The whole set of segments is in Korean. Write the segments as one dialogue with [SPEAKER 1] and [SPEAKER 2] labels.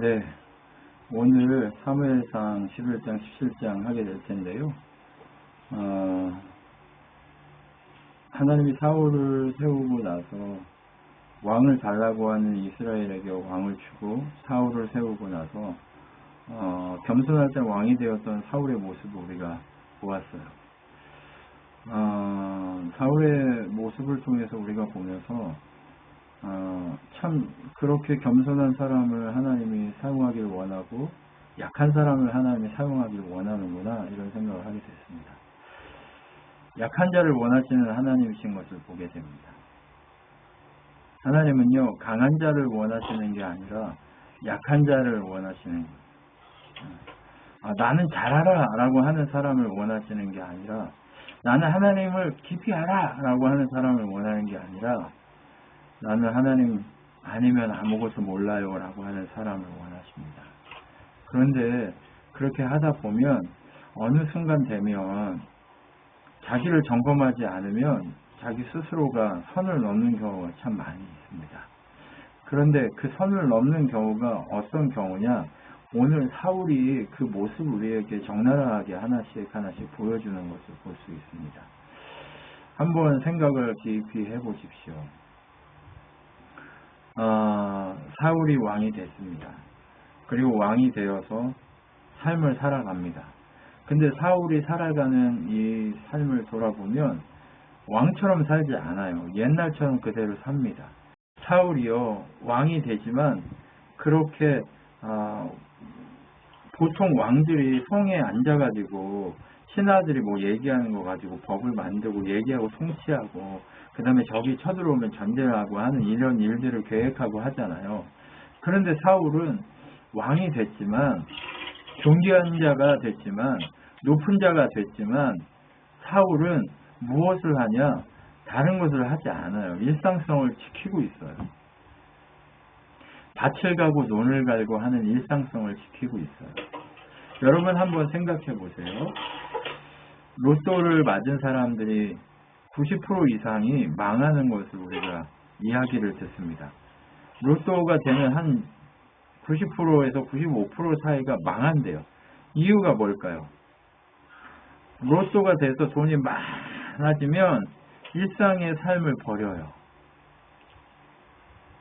[SPEAKER 1] 네, 오늘 사무엘상 11장, 17장 하게 될 텐데요. 하나님이 사울을 세우고 나서 왕을 달라고 하는 이스라엘에게 왕을 주고 사울을 세우고 나서 겸손할 때 왕이 되었던 사울의 모습을 우리가 보았어요. 사울의 모습을 통해서 우리가 보면서 참 그렇게 겸손한 사람을 하나님이 사용하기를 원하고 약한 사람을 하나님이 사용하기를 원하는구나, 이런 생각을 하게 됐습니다. 약한 자를 원하시는 하나님이신 것을 보게 됩니다. 하나님은요, 강한 자를 원하시는 게 아니라 약한 자를 원하시는 거예요. 나는 잘하라 라고 하는 사람을 원하시는 게 아니라, 나는 하나님을 깊이 알아 라고 하는 사람을 원하는 게 아니라, 나는 하나님 아니면 아무것도 몰라요 라고 하는 사람을 원하십니다. 그런데 그렇게 하다 보면 어느 순간 되면 자기를 점검하지 않으면 자기 스스로가 선을 넘는 경우가 참 많이 있습니다. 그런데 그 선을 넘는 경우가 어떤 경우냐, 오늘 사울이 그 모습을 우리에게 적나라하게 하나씩 보여주는 것을 볼 수 있습니다. 한번 생각을 깊이 해보십시오. 사울이 왕이 됐습니다. 그리고 왕이 되어서 삶을 살아갑니다. 근데 사울이 살아가는 이 삶을 돌아보면 왕처럼 살지 않아요. 옛날처럼 그대로 삽니다. 사울이요, 왕이 되지만 그렇게 보통 왕들이 성에 앉아가지고 신하들이 뭐 얘기하는 거 가지고 법을 만들고 얘기하고 통치하고, 그 다음에 적이 쳐들어오면 전쟁하고 하는 이런 일들을 계획하고 하잖아요. 그런데 사울은 왕이 됐지만, 존귀한 자가 됐지만, 높은 자가 됐지만, 사울은 무엇을 하냐? 다른 것을 하지 않아요. 일상성을 지키고 있어요. 밭을 가고 논을 갈고 하는 일상성을 지키고 있어요. 여러분 한번 생각해 보세요. 로또를 맞은 사람들이 90% 이상이 망하는 것을 우리가 이야기를 듣습니다. 로또가 되면 한 90%에서 95% 사이가 망한대요. 이유가 뭘까요? 로또가 돼서 돈이 많아지면 일상의 삶을 버려요.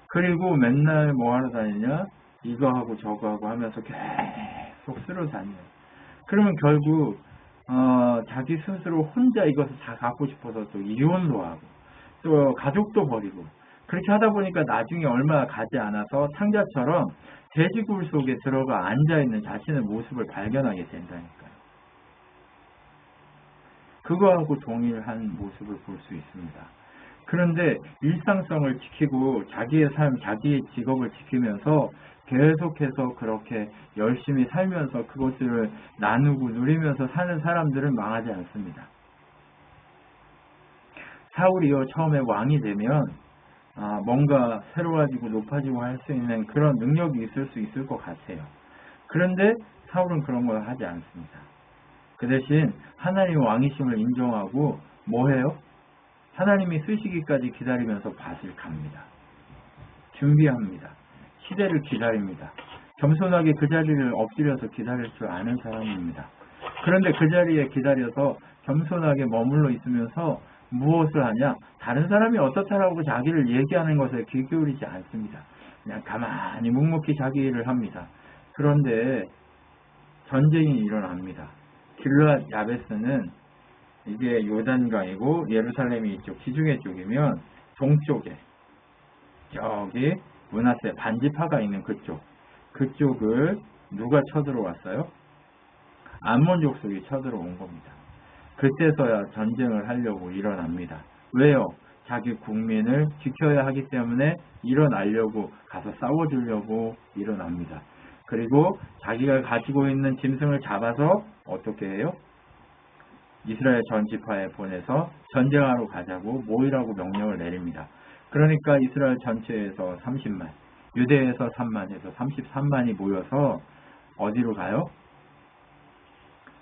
[SPEAKER 1] 그리고 맨날 뭐 하러 다니냐? 이거 하고 저거 하고 하면서 계속 쓰러 다녀요. 그러면 결국 자기 스스로 혼자 이것을 다 갖고 싶어서 또 이혼도 하고 또 가족도 버리고, 그렇게 하다 보니까 나중에 얼마 가지 않아서 상자처럼 돼지굴 속에 들어가 앉아있는 자신의 모습을 발견하게 된다니까요. 그거하고 동일한 모습을 볼 수 있습니다. 그런데 일상성을 지키고 자기의 삶, 자기의 직업을 지키면서 계속해서 그렇게 열심히 살면서 그것을 나누고 누리면서 사는 사람들은 망하지 않습니다. 사울이요, 처음에 왕이 되면 뭔가 새로워지고 높아지고 할 수 있는 그런 능력이 있을 수 있을 것 같아요. 그런데 사울은 그런 걸 하지 않습니다. 그 대신 하나님 왕이심을 인정하고 뭐 해요? 하나님이 쓰시기까지 기다리면서 밭을 갑니다. 준비합니다. 시대를 기다립니다. 겸손하게 그 자리를 엎드려서 기다릴 줄 아는 사람입니다. 그런데 그 자리에 기다려서 겸손하게 머물러 있으면서 무엇을 하냐? 다른 사람이 어떻다라고 자기를 얘기하는 것에 귀 기울이지 않습니다. 그냥 가만히 묵묵히 자기 일을 합니다. 그런데 전쟁이 일어납니다. 길르앗 야베스는 이게 요단강이고 예루살렘이 이쪽 지중해 쪽이면 동쪽에 저기 므낫세 반지파가 있는 그쪽을 누가 쳐들어왔어요? 암몬 족속이 쳐들어온 겁니다. 그때서야 전쟁을 하려고 일어납니다. 왜요? 자기 국민을 지켜야 하기 때문에 일어나려고, 가서 싸워주려고 일어납니다. 그리고 자기가 가지고 있는 짐승을 잡아서 어떻게 해요? 이스라엘 전 지파에 보내서 전쟁하러 가자고 모이라고 명령을 내립니다. 그러니까 이스라엘 전체에서 30만, 유대에서 3만에서 33만이 모여서 어디로 가요?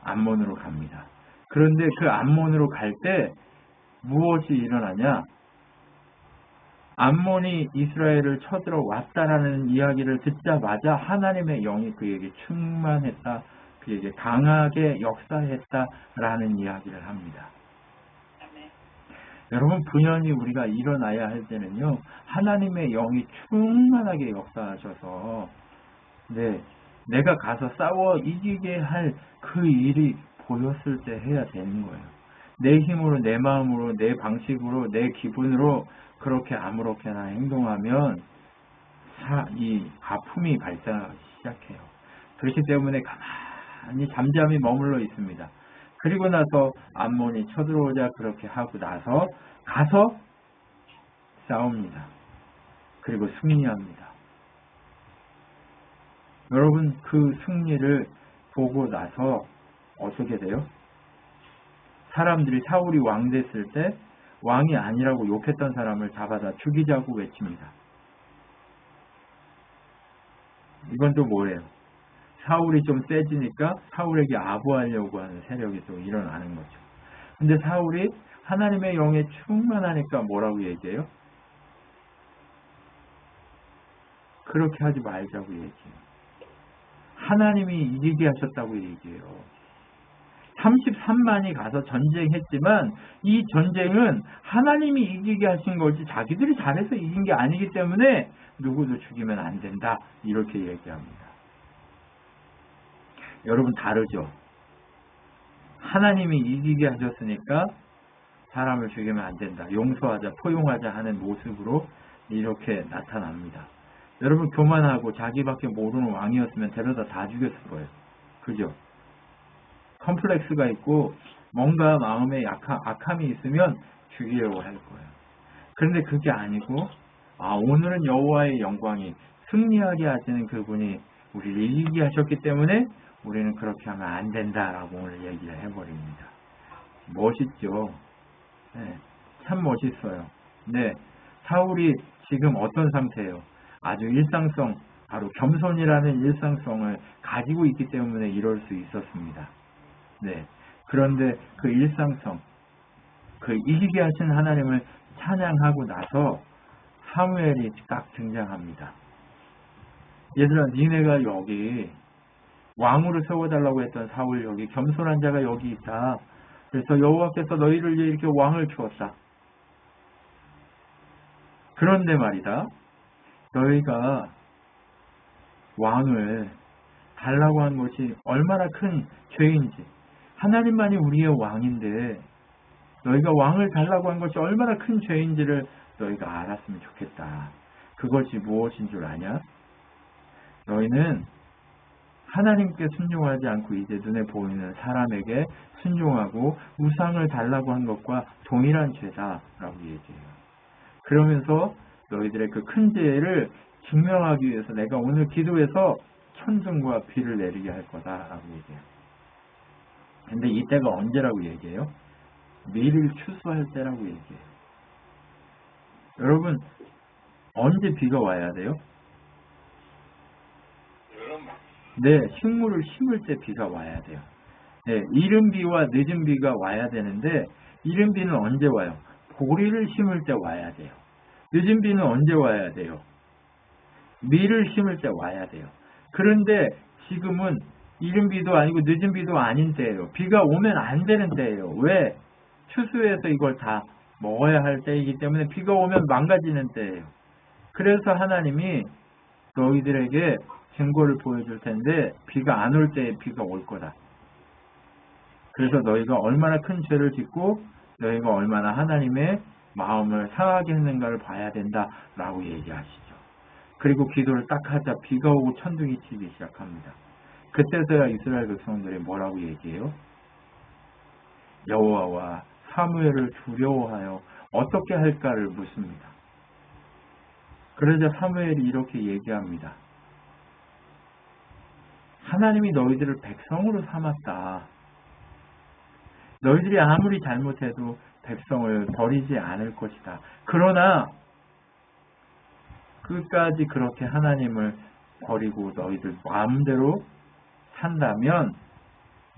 [SPEAKER 1] 암몬으로 갑니다. 그런데 그 암몬으로 갈 때 무엇이 일어나냐? 암몬이 이스라엘을 쳐들어왔다라는 이야기를 듣자마자 하나님의 영이 그에게 충만했다. 그에게 강하게 역사했다라는 이야기를 합니다. 여러분, 분연히 우리가 일어나야 할 때는요, 하나님의 영이 충만하게 역사하셔서 내가 가서 싸워 이기게 할 그 일이 보였을 때 해야 되는 거예요. 내 힘으로, 내 마음으로, 내 방식으로, 내 기분으로 그렇게 아무렇게나 행동하면 이 아픔이 발생하기 시작해요. 그렇기 때문에 가만히 잠잠히 머물러 있습니다. 그리고 나서 암몬이 쳐들어오자 그렇게 하고 나서 가서 싸웁니다. 그리고 승리합니다. 여러분, 그 승리를 보고 나서 어떻게 돼요? 사람들이 사울이 왕 됐을 때 왕이 아니라고 욕했던 사람을 잡아다 죽이자고 외칩니다. 이건 또 뭐예요? 사울이 좀 세지니까 사울에게 아부하려고 하는 세력이 또 일어나는 거죠. 근데 사울이 하나님의 영에 충만하니까 뭐라고 얘기해요? 그렇게 하지 말자고 얘기해요. 하나님이 이기게 하셨다고 얘기해요. 33만이 가서 전쟁했지만 이 전쟁은 하나님이 이기게 하신 거지 자기들이 잘해서 이긴 게 아니기 때문에 누구도 죽이면 안 된다. 이렇게 얘기합니다. 여러분, 다르죠? 하나님이 이기게 하셨으니까 사람을 죽이면 안 된다. 용서하자, 포용하자 하는 모습으로 이렇게 나타납니다. 여러분, 교만하고 자기밖에 모르는 왕이었으면 데려다 다 죽였을 거예요. 그죠? 컴플렉스가 있고 뭔가 마음에 악함이 있으면 죽이려고 할 거예요. 그런데 그게 아니고 오늘은 여호와의 영광이 승리하게 하시는 그분이 우리를 이기게 하셨기 때문에 우리는 그렇게 하면 안 된다라고 오늘 얘기를 해버립니다. 멋있죠? 네, 참 멋있어요. 네, 사울이 지금 어떤 상태예요? 아주 일상성, 바로 겸손이라는 일상성을 가지고 있기 때문에 이럴 수 있었습니다. 네, 그런데 그 일상성, 그 이기게 하신 하나님을 찬양하고 나서 사무엘이 딱 등장합니다. 얘들아, 니네가 여기 왕으로 세워달라고 했던 사울, 여기 겸손한 자가 여기 있다. 그래서 여호와께서 너희를 위해 이렇게 왕을 주었다. 그런데 말이다, 너희가 왕을 달라고 한 것이 얼마나 큰 죄인지, 하나님만이 우리의 왕인데 너희가 왕을 달라고 한 것이 얼마나 큰 죄인지를 너희가 알았으면 좋겠다. 그것이 무엇인 줄 아냐? 너희는 하나님께 순종하지 않고 이제 눈에 보이는 사람에게 순종하고 우상을 달라고 한 것과 동일한 죄다라고 얘기해요. 그러면서 너희들의 그 큰 죄를 증명하기 위해서 내가 오늘 기도해서 천둥과 비를 내리게 할 거다라고 얘기해요. 근데 이때가 언제라고 얘기해요? 미를 추수할 때라고 얘기해요. 여러분, 언제 비가 와야 돼요? 네, 식물을 심을 때 비가 와야 돼요. 네, 이른 비와 늦은 비가 와야 되는데 이른 비는 언제 와요? 보리를 심을 때 와야 돼요. 늦은 비는 언제 와야 돼요? 밀을 심을 때 와야 돼요. 그런데 지금은 이른 비도 아니고 늦은 비도 아닌 때예요. 비가 오면 안 되는 때예요. 왜? 추수해서 이걸 다 먹어야 할 때이기 때문에 비가 오면 망가지는 때예요. 그래서 하나님이 너희들에게 증거를 보여줄 텐데 비가 안 올 때에 비가 올 거다. 그래서 너희가 얼마나 큰 죄를 짓고 너희가 얼마나 하나님의 마음을 상하게 했는가를 봐야 된다라고 얘기하시죠. 그리고 기도를 딱 하자 비가 오고 천둥이 치기 시작합니다. 그때서야 이스라엘 백성들이 뭐라고 얘기해요? 여호와와 사무엘을 두려워하여 어떻게 할까를 묻습니다. 그러자 사무엘이 이렇게 얘기합니다. 하나님이 너희들을 백성으로 삼았다. 너희들이 아무리 잘못해도 백성을 버리지 않을 것이다. 그러나 끝까지 그렇게 하나님을 버리고 너희들 마음대로 산다면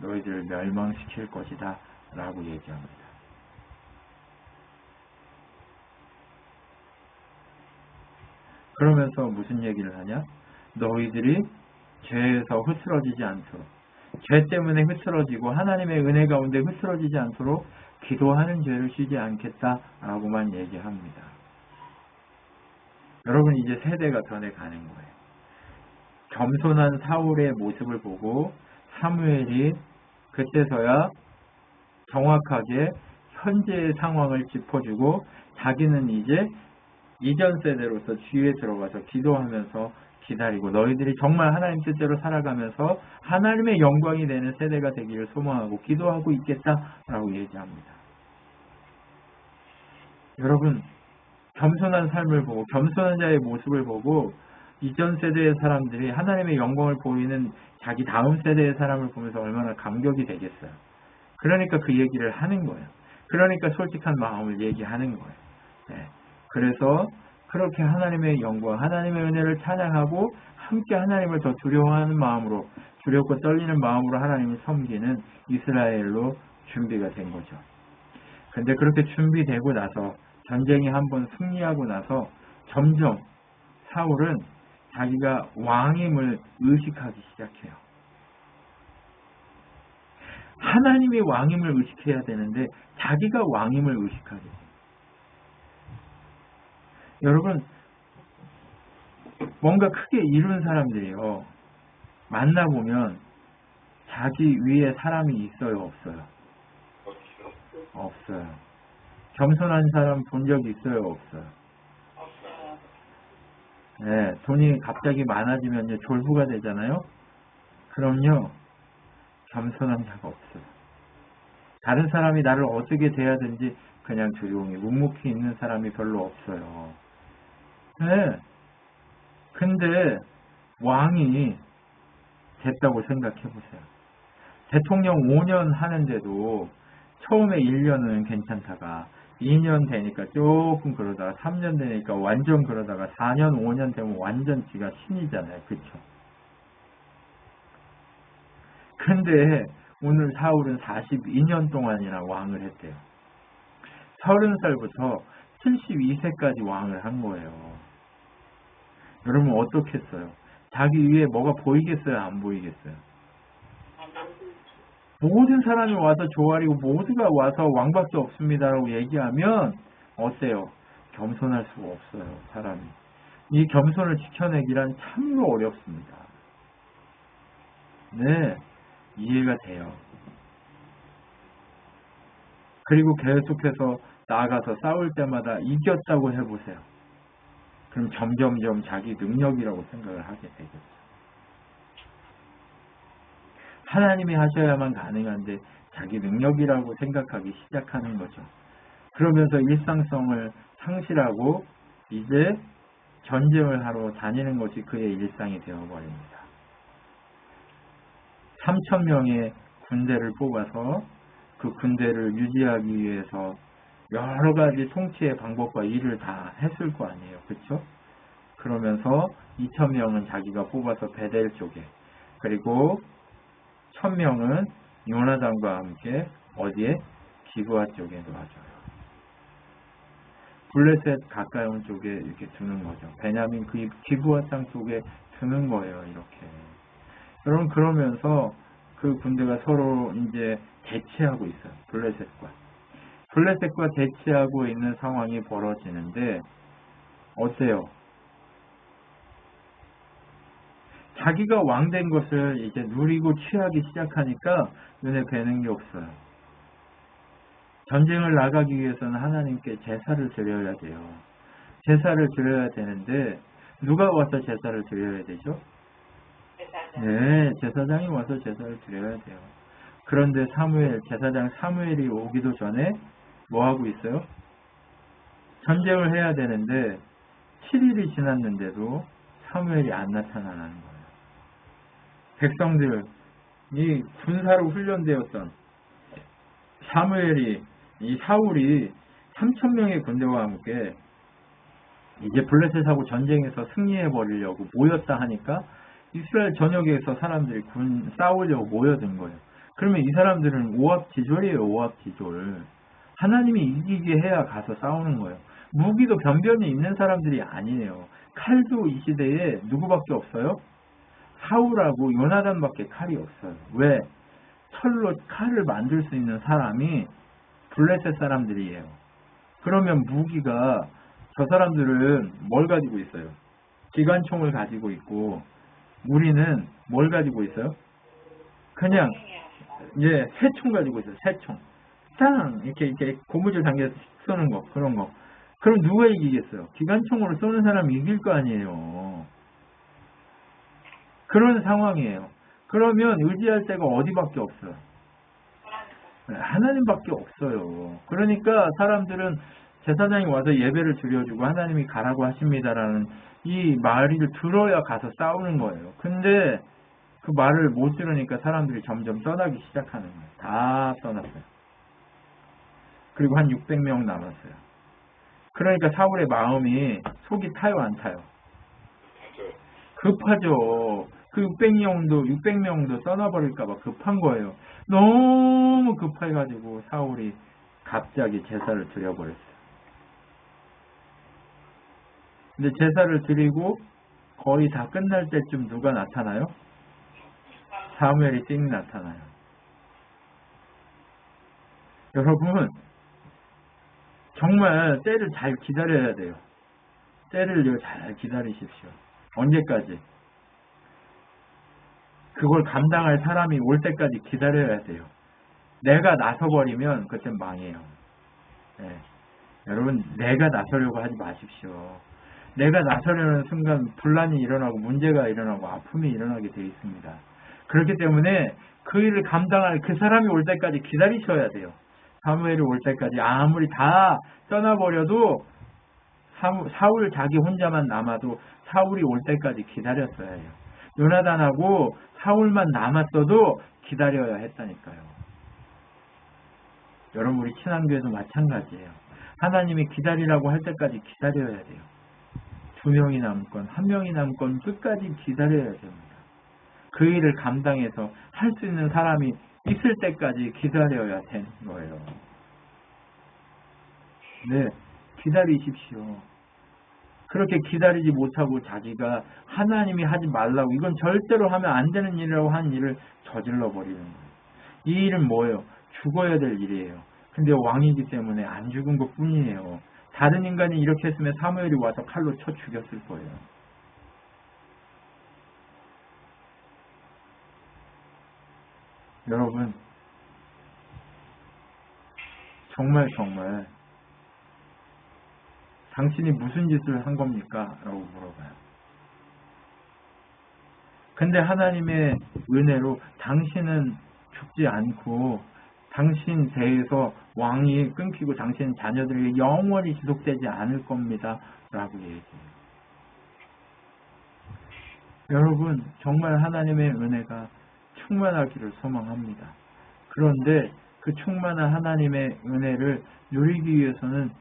[SPEAKER 1] 너희들을 멸망시킬 것이다 라고 얘기합니다. 그러면서 무슨 얘기를 하냐? 너희들이 죄에서 흐트러지지 않도록, 죄 때문에 흐트러지고 하나님의 은혜 가운데 흐트러지지 않도록 기도하는 죄를 쉬지 않겠다라고만 얘기합니다. 여러분, 이제 세대가 변해가는 거예요. 겸손한 사울의 모습을 보고 사무엘이 그때서야 정확하게 현재의 상황을 짚어주고 자기는 이제 이전 세대로서 주위에 들어가서 기도하면서 기다리고 너희들이 정말 하나님 뜻대로 살아가면서 하나님의 영광이 되는 세대가 되기를 소망하고 기도하고 있겠다라고 얘기합니다. 여러분, 겸손한 삶을 보고 겸손한 자의 모습을 보고 이전 세대의 사람들이 하나님의 영광을 보이는 자기 다음 세대의 사람을 보면서 얼마나 감격이 되겠어요. 그러니까 그 얘기를 하는 거예요. 그러니까 솔직한 마음을 얘기하는 거예요. 네. 그래서 그렇게 하나님의 영광, 하나님의 은혜를 찬양하고 함께 하나님을 더 두려워하는 마음으로, 두렵고 떨리는 마음으로 하나님을 섬기는 이스라엘로 준비가 된 거죠. 근데 그렇게 준비되고 나서 전쟁이 한번 승리하고 나서 점점 사울은 자기가 왕임을 의식하기 시작해요. 하나님의 왕임을 의식해야 되는데 자기가 왕임을 의식하게 돼요. 여러분, 뭔가 크게 이룬 사람들이요, 만나보면 자기 위에 사람이 있어요, 없어요? 없어요. 겸손한 사람 본 적 있어요, 없어요? 네, 돈이 갑자기 많아지면 졸부가 되잖아요. 그럼요, 겸손한 자가 없어요. 다른 사람이 나를 어떻게 대하든지 그냥 조용히 묵묵히 있는 사람이 별로 없어요. 네. 근데 왕이 됐다고 생각해 보세요. 대통령 5년 하는데도 처음에 1년은 괜찮다가 2년 되니까 조금 그러다가 3년 되니까 완전 그러다가 4년, 5년 되면 완전 지가 신이잖아요. 그쵸? 근데 오늘 사울은 42년 동안이나 왕을 했대요. 30살부터 72세까지 왕을 한 거예요. 여러분 어떻겠어요? 자기 위에 뭐가 보이겠어요? 안 보이겠어요? 모든 사람이 와서 조아리고 모두가 와서 왕밖에 없습니다라고 얘기하면 어때요? 겸손할 수가 없어요, 사람이. 이 겸손을 지켜내기란 참으로 어렵습니다. 네, 이해가 돼요. 그리고 계속해서 나아가서 싸울 때마다 이겼다고 해보세요. 그럼 점점점 자기 능력이라고 생각을 하게 되겠죠. 하나님이 하셔야만 가능한데 자기 능력이라고 생각하기 시작하는 거죠. 그러면서 일상성을 상실하고 이제 전쟁을 하러 다니는 것이 그의 일상이 되어버립니다. 3,000명의 군대를 뽑아서 그 군대를 유지하기 위해서 여러 가지 통치의 방법과 일을 다 했을 거 아니에요. 그렇죠? 그러면서 2,000명은 자기가 뽑아서 베델 쪽에, 그리고 1,000명은 요나단과 함께 어디에? 기브아 쪽에 놔줘요. 블레셋 가까이 온 쪽에 이렇게 두는 거죠. 베냐민 그 기브아 땅 쪽에 두는 거예요. 이렇게. 여러분, 그러면서 그 군대가 서로 이제 대치하고 있어요. 블레셋과 대치하고 있는 상황이 벌어지는데 어때요? 자기가 왕된 것을 이제 누리고 취하기 시작하니까 눈에 뵈는 게 없어요. 전쟁을 나가기 위해서는 하나님께 제사를 드려야 돼요. 제사를 드려야 되는데 누가 와서 제사를 드려야 되죠? 네, 제사장이 와서 제사를 드려야 돼요. 그런데 제사장 사무엘이 오기도 전에 뭐 하고 있어요? 전쟁을 해야 되는데 7일이 지났는데도 사무엘이 안 나타나는 거예요. 백성들이 군사로 훈련되었던 이 사울이 3,000명의 군대와 함께 이제 블레셋하고 전쟁에서 승리해 버리려고 모였다 하니까 이스라엘 전역에서 사람들이 싸우려고 모여든 거예요. 그러면 이 사람들은 오합지졸이에요. 오합지졸. 하나님이 이기게 해야 가서 싸우는 거예요. 무기도 변변히 있는 사람들이 아니에요. 칼도 이 시대에 누구밖에 없어요? 사울하고 요나단밖에 칼이 없어요. 왜? 철로 칼을 만들 수 있는 사람이 블레셋 사람들이에요. 그러면 무기가 저 사람들은 뭘 가지고 있어요? 기관총을 가지고 있고 우리는 뭘 가지고 있어요? 그냥 새총 가지고 있어요. 새총. 짱 이렇게 고무줄 당겨서 쏘는 거 그런 거. 그럼 누가 이기겠어요? 기관총으로 쏘는 사람이 이길 거 아니에요. 그런 상황이에요. 그러면 의지할 데가 어디밖에 없어요? 하나님밖에 없어요. 그러니까 사람들은 제사장이 와서 예배를 드려주고 하나님이 가라고 하십니다라는 이 말을 들어야 가서 싸우는 거예요. 근데 그 말을 못 들으니까 사람들이 점점 떠나기 시작하는 거예요. 다 떠났어요. 그리고 한 600명 남았어요. 그러니까 사울의 마음이 속이 타요, 안 타요? 급하죠. 그 600명도 떠나버릴까봐 급한 거예요. 너무 급해가지고 사울이 갑자기 제사를 드려버렸어요. 근데 제사를 드리고 거의 다 끝날 때쯤 누가 나타나요? 사무엘이 띵 나타나요. 여러분 정말 때를 잘 기다려야 돼요. 때를 잘 기다리십시오. 언제까지? 그걸 감당할 사람이 올 때까지 기다려야 돼요. 내가 나서버리면 그땐 망해요. 네. 여러분 내가 나서려고 하지 마십시오. 내가 나서려는 순간 분란이 일어나고 문제가 일어나고 아픔이 일어나게 되어 있습니다. 그렇기 때문에 그 일을 감당할 그 사람이 올 때까지 기다리셔야 돼요. 사무엘이 올 때까지 아무리 다 떠나버려도 사울 자기 혼자만 남아도 사울이 올 때까지 기다렸어야 해요. 요나단하고 사울만 남았어도 기다려야 했다니까요. 여러분 우리 친한교회도 마찬가지예요. 하나님이 기다리라고 할 때까지 기다려야 돼요. 2명이 남건 1명이 남건 끝까지 기다려야 됩니다. 그 일을 감당해서 할 수 있는 사람이 있을 때까지 기다려야 되는 거예요. 네, 기다리십시오. 그렇게 기다리지 못하고 자기가 하나님이 하지 말라고 이건 절대로 하면 안 되는 일이라고 한 일을 저질러 버리는 거예요. 이 일은 뭐예요? 죽어야 될 일이에요. 근데 왕이기 때문에 안 죽은 것 뿐이에요. 다른 인간이 이렇게 했으면 사무엘이 와서 칼로 쳐 죽였을 거예요. 여러분 정말 당신이 무슨 짓을 한 겁니까? 라고 물어봐요. 근데 하나님의 은혜로 당신은 죽지 않고 당신 배에서 왕이 끊기고 당신 자녀들에게 영원히 지속되지 않을 겁니다. 라고 얘기해요. 여러분 정말 하나님의 은혜가 충만하기를 소망합니다. 그런데 그 충만한 하나님의 은혜를 누리기 위해서는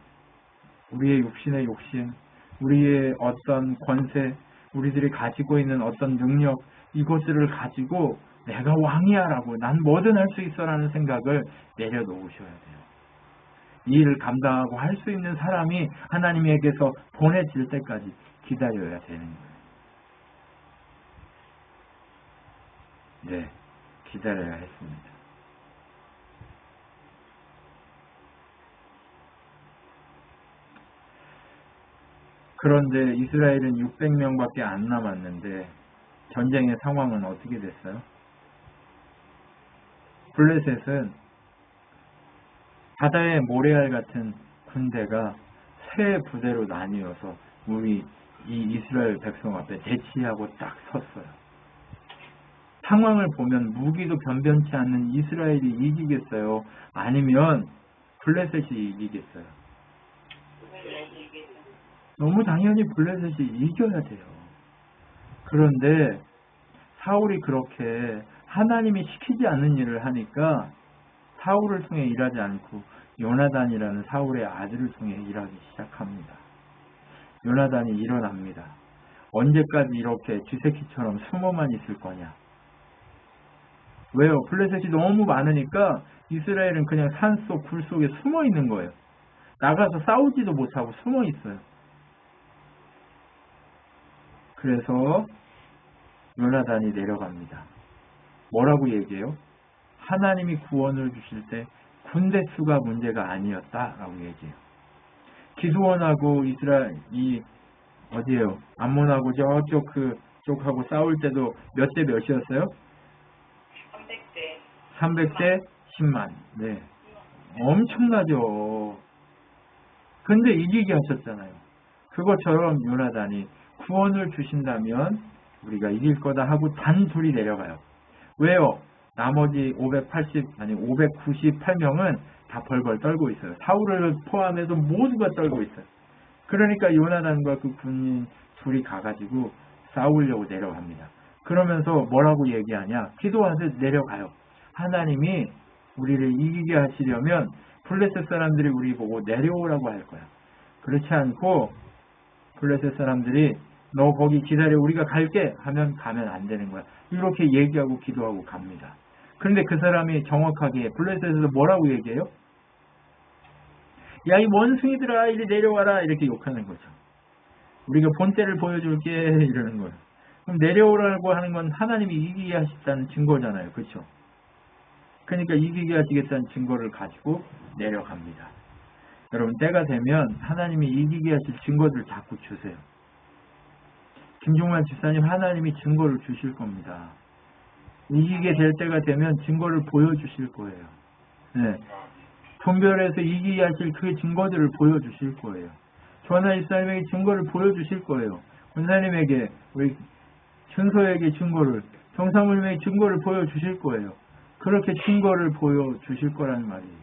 [SPEAKER 1] 우리의 육신의 욕심, 우리의 어떤 권세, 우리들이 가지고 있는 어떤 능력 이것들을 가지고 내가 왕이야 라고 난 뭐든 할 수 있어 라는 생각을 내려놓으셔야 돼요. 이 일을 감당하고 할 수 있는 사람이 하나님에게서 보내질 때까지 기다려야 되는 거예요. 네, 기다려야 했습니다. 그런데 이스라엘은 600명밖에 안 남았는데 전쟁의 상황은 어떻게 됐어요? 블레셋은 바다의 모래알 같은 군대가 세 부대로 나뉘어서 우리 이 이스라엘 백성 앞에 대치하고 딱 섰어요. 상황을 보면 무기도 변변치 않는 이스라엘이 이기겠어요? 아니면 블레셋이 이기겠어요? 너무 당연히 블레셋이 이겨야 돼요. 그런데 사울이 그렇게 하나님이 시키지 않는 일을 하니까 사울을 통해 일하지 않고 요나단이라는 사울의 아들을 통해 일하기 시작합니다. 요나단이 일어납니다. 언제까지 이렇게 쥐새끼처럼 숨어만 있을 거냐? 왜요? 블레셋이 너무 많으니까 이스라엘은 그냥 산속 굴 속에 숨어 있는 거예요. 나가서 싸우지도 못하고 숨어 있어요. 그래서 요나단이 내려갑니다. 뭐라고 얘기해요? 하나님이 구원을 주실 때 군대 수가 문제가 아니었다라고 얘기해요. 기드온하고 이스라엘이 어디에요? 암몬하고 쪽하고 싸울 때도 몇 대 몇이었어요? 300대 10만. 네. 엄청나죠. 근데 이기게 하셨잖아요. 그것처럼 요나단이 구원을 주신다면 우리가 이길 거다 하고 단둘이 내려가요. 왜요? 나머지 598명은 다 벌벌 떨고 있어요. 사울을 포함해서 모두가 떨고 있어요. 그러니까 요나단과 그 군인 둘이 가가지고 싸우려고 내려갑니다. 그러면서 뭐라고 얘기하냐? 기도하듯 내려가요. 하나님이 우리를 이기게 하시려면 블레셋 사람들이 우리 보고 내려오라고 할 거야. 그렇지 않고 블레셋 사람들이 너 거기 기다려 우리가 갈게 하면 가면 안 되는 거야. 이렇게 얘기하고 기도하고 갑니다. 그런데 그 사람이 정확하게 블레셋에서 뭐라고 얘기해요? 야, 이 원숭이들아 이리 내려와라 이렇게 욕하는 거죠. 우리가 본때를 보여줄게 이러는 거예요. 그럼 내려오라고 하는 건 하나님이 이기게 하셨다는 증거잖아요. 그렇죠? 그러니까 이기게 하시겠다는 증거를 가지고 내려갑니다. 여러분 때가 되면 하나님이 이기게 하실 증거들을 자꾸 주세요. 김종만 집사님 하나님이 증거를 주실 겁니다. 이기게 될 때가 되면 증거를 보여주실 거예요. 네. 분별해서 이기게 하실 그 증거들을 보여주실 거예요. 조하나 집사님에게 증거를 보여주실 거예요. 권사님에게 우리 준서에게 증거를 정사모님에게 증거를 보여주실 거예요. 그렇게 증거를 보여주실 거라는 말이에요.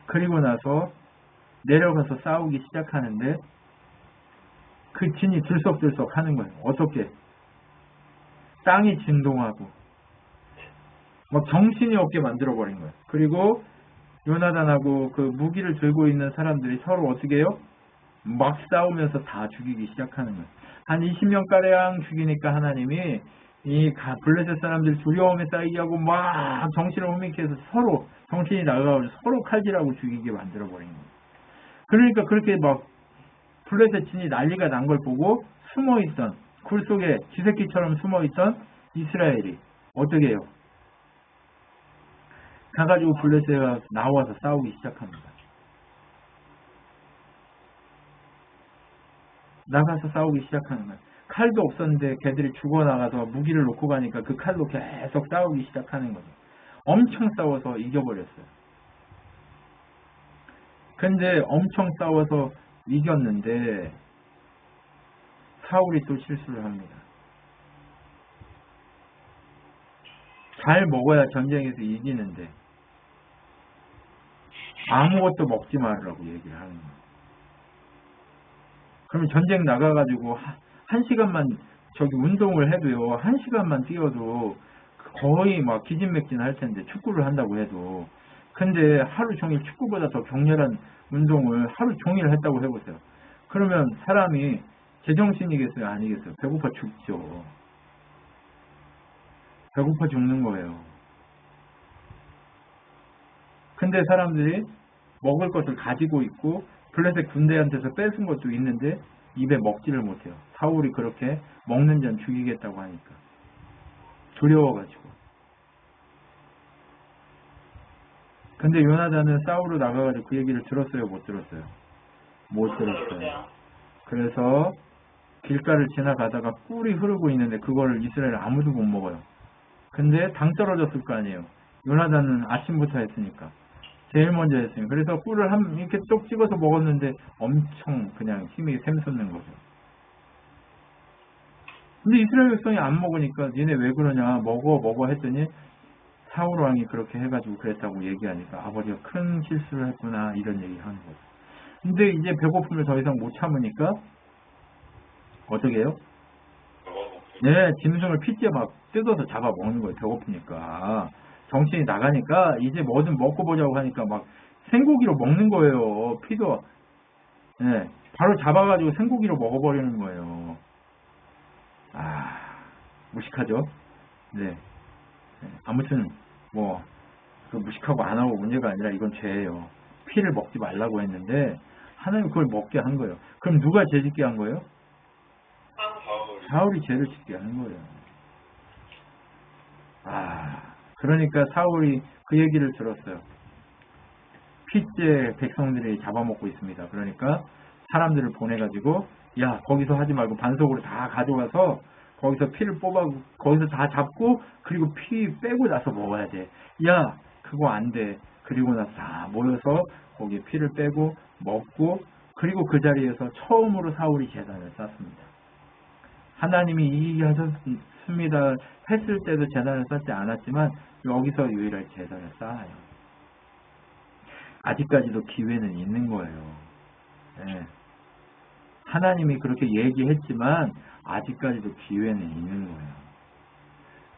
[SPEAKER 1] 그리고 나서 내려가서 싸우기 시작하는데 그 진이 들썩들썩 하는 거예요. 어떻게? 땅이 진동하고 막 정신이 없게 만들어버린 거예요. 그리고 요나단하고 그 무기를 들고 있는 사람들이 서로 어떻게 해요? 막 싸우면서 다 죽이기 시작하는 거예요. 한 20명가량 죽이니까 하나님이 이 블레셋 사람들 두려움에 쌓이게 하고 막 정신을 혼미케 해서 서로 정신이 나가고 서로 칼질하고 죽이게 만들어버린 거예요. 그러니까 그렇게 막 블레셋 진이 난리가 난 걸 보고 숨어있던 굴 속에 쥐새끼처럼 숨어있던 이스라엘이 어떻게 해요? 가가지고 블레셋에 나와서 싸우기 시작합니다. 나가서 싸우기 시작하는 거예요. 칼도 없었는데 걔들이 죽어나가서 무기를 놓고 가니까 그 칼로 계속 싸우기 시작하는 거죠. 엄청 싸워서 이겨버렸어요. 근데 엄청 싸워서 이겼는데 사울이 또 실수를 합니다. 잘 먹어야 전쟁에서 이기는데 아무것도 먹지 말으라고 얘기를 하는 거예요. 그러면 전쟁 나가가지고 한 시간만 저기 운동을 해도요, 한 시간만 뛰어도 거의 막 기진맥진 할 텐데 축구를 한다고 해도. 근데 하루 종일 축구보다 더 격렬한 운동을 하루 종일 했다고 해보세요. 그러면 사람이 제정신이겠어요? 아니겠어요? 배고파 죽죠. 배고파 죽는 거예요. 근데 사람들이 먹을 것을 가지고 있고 블레셋 군대한테서 뺏은 것도 있는데 입에 먹지를 못해요. 사울이 그렇게 먹는 전 죽이겠다고 하니까. 두려워가지고. 근데 요나단은 싸우러 나가가지고 그 얘기를 들었어요? 못 들었어요? 못 들었어요. 그래서 길가를 지나가다가 꿀이 흐르고 있는데 그거를 이스라엘 아무도 못 먹어요. 근데 당 떨어졌을 거 아니에요. 요나단은 아침부터 했으니까. 제일 먼저 했으니까. 그래서 꿀을 이렇게 쏙 찍어서 먹었는데 엄청 그냥 힘이 샘솟는 거죠. 근데 이스라엘 백성이 안 먹으니까 니네 왜 그러냐 먹어 했더니 사울 왕이 그렇게 해가지고 그랬다고 얘기하니까 아버지가 큰 실수를 했구나 이런 얘기를 하는 거죠. 근데 이제 배고픔을 더 이상 못 참으니까 어떻게 해요? 네, 짐승을 핏째 막 뜯어서 잡아 먹는 거예요. 배고프니까. 정신이 나가니까 이제 뭐든 먹고 보자고 하니까 막 생고기로 먹는 거예요. 피도. 네, 바로 잡아가지고 생고기로 먹어버리는 거예요. 무식하죠? 네. 아무튼 그 무식하고 안 하고 문제가 아니라 이건 죄예요. 피를 먹지 말라고 했는데 하나님 그걸 먹게 한 거예요. 그럼 누가 죄짓게 한 거예요? 사울이 죄를 짓게 하는 거예요. 그러니까 사울이 그 얘기를 들었어요. 피째 백성들이 잡아먹고 있습니다. 그러니까 사람들을 보내가지고 야 거기서 하지 말고 반석으로 다 가져가서 거기서 피를 뽑아 거기서 다 잡고 그리고 피 빼고 나서 먹어야 돼. 야 그거 안 돼. 그리고 나서 다 모여서 거기에 피를 빼고 먹고 그리고 그 자리에서 처음으로 사울이 제단을 쌓습니다. 하나님이 이기게 하셨습니다 했을 때도 제단을 쌓지 않았지만 여기서 유일하게 제단을 쌓아요. 아직까지도 기회는 있는 거예요. 네. 하나님이 그렇게 얘기했지만 아직까지도 기회는 있는 거예요.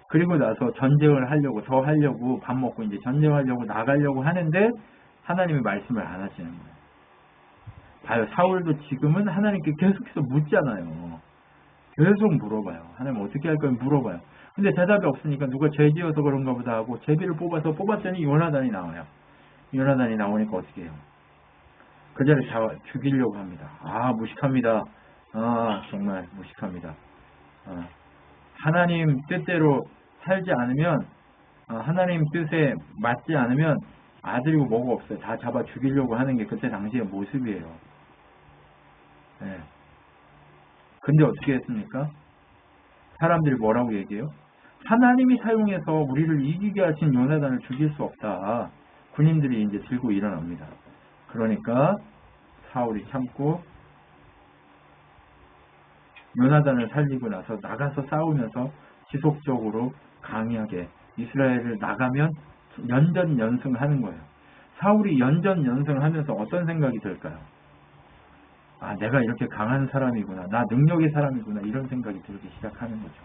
[SPEAKER 1] 그리고 나서 전쟁을 하려고 더 하려고 밥 먹고 이제 전쟁하려고 나가려고 하는데 하나님이 말씀을 안 하시는 거예요. 봐요. 사울도 지금은 하나님께 계속해서 묻잖아요. 계속 물어봐요. 하나님 어떻게 할 거예요? 물어봐요. 근데 대답이 없으니까 누가 죄 지어서 그런가 보다 하고 제비를 뽑았더니 요나단이 나와요. 요나단이 나오니까 어떻게 해요? 그 자리를 다 죽이려고 합니다. 무식합니다. 정말 무식합니다. 하나님 뜻대로 살지 않으면 하나님 뜻에 맞지 않으면 아들이고 뭐가 없어요. 다 잡아 죽이려고 하는 게 그때 당시의 모습이에요. 네. 근데 어떻게 했습니까? 사람들이 뭐라고 얘기해요? 하나님이 사용해서 우리를 이기게 하신 요나단을 죽일 수 없다. 군인들이 이제 들고 일어납니다. 그러니까 사울이 참고 요나단을 살리고 나서 나가서 싸우면서 지속적으로 강하게 이스라엘을 나가면 연전연승하는 거예요. 사울이 연전연승하면서 어떤 생각이 들까요? 내가 이렇게 강한 사람이구나. 나 능력의 사람이구나. 이런 생각이 들기 시작하는 거죠.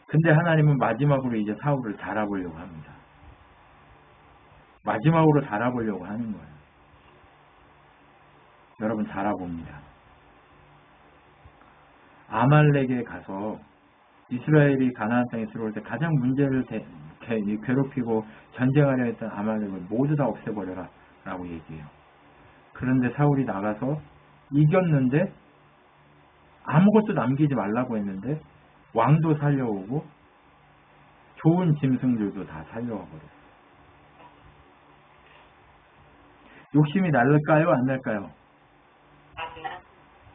[SPEAKER 1] 근데 하나님은 마지막으로 이제 사울을 달아보려고 합니다. 마지막으로 달아보려고 하는 거예요. 여러분 달아봅니다. 아말렉에 가서 이스라엘이 가나안 땅에 들어올 때 가장 문제를 괴롭히고 전쟁하려 했던 아말렉을 모두 다 없애버려라 라고 얘기해요. 그런데 사울이 나가서 이겼는데 아무것도 남기지 말라고 했는데 왕도 살려오고 좋은 짐승들도 다 살려와 버렸어요. 욕심이 날까요? 안 날까요?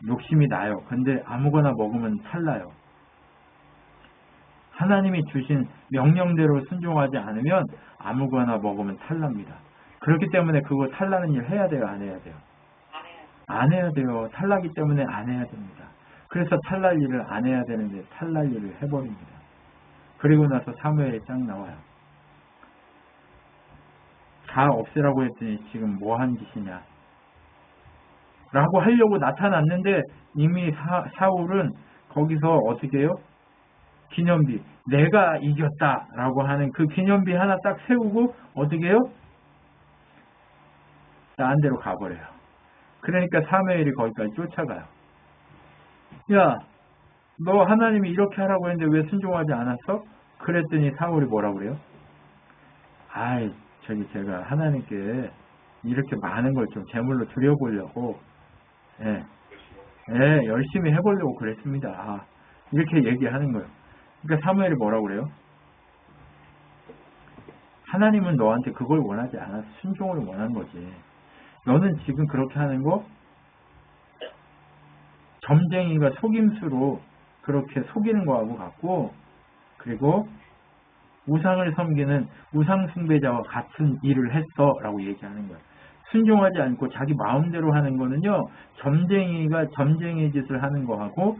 [SPEAKER 1] 욕심이 나요. 근데 아무거나 먹으면 탈나요. 하나님이 주신 명령대로 순종하지 않으면 아무거나 먹으면 탈납니다. 그렇기 때문에 그거 탈나는 일 해야 돼요? 안 해야 돼요? 안 해야 돼요. 탈나기 때문에 안 해야 됩니다. 그래서 탈날 일을 안 해야 되는데 탈날 일을 해버립니다. 그리고 나서 사무엘이 딱 나와요. 다 없애라고 했더니 지금 뭐 한 짓이냐 라고 하려고 나타났는데 이미 사울은 거기서 어떻게 해요? 기념비, 내가 이겼다 라고 하는 그 기념비 하나 딱 세우고 어떻게 해요? 딴 데로 가버려요. 그러니까 사무엘이 거기까지 쫓아가요. 야, 너 하나님이 이렇게 하라고 했는데 왜 순종하지 않았어? 그랬더니 사울이 뭐라고 그래요? 제가 하나님께 이렇게 많은 걸 좀 제물로 드려보려고 열심히 해보려고 그랬습니다. 이렇게 얘기하는 거예요. 그러니까 사무엘이 뭐라고 그래요? 하나님은 너한테 그걸 원하지 않아서 순종을 원한 거지. 너는 지금 그렇게 하는 거 점쟁이가 속임수로 그렇게 속이는 거하고 같고, 그리고 우상을 섬기는 우상 숭배자와 같은 일을 했어 라고 얘기하는 거예요. 순종하지 않고 자기 마음대로 하는 거는요, 점쟁이가 점쟁이 짓을 하는 거하고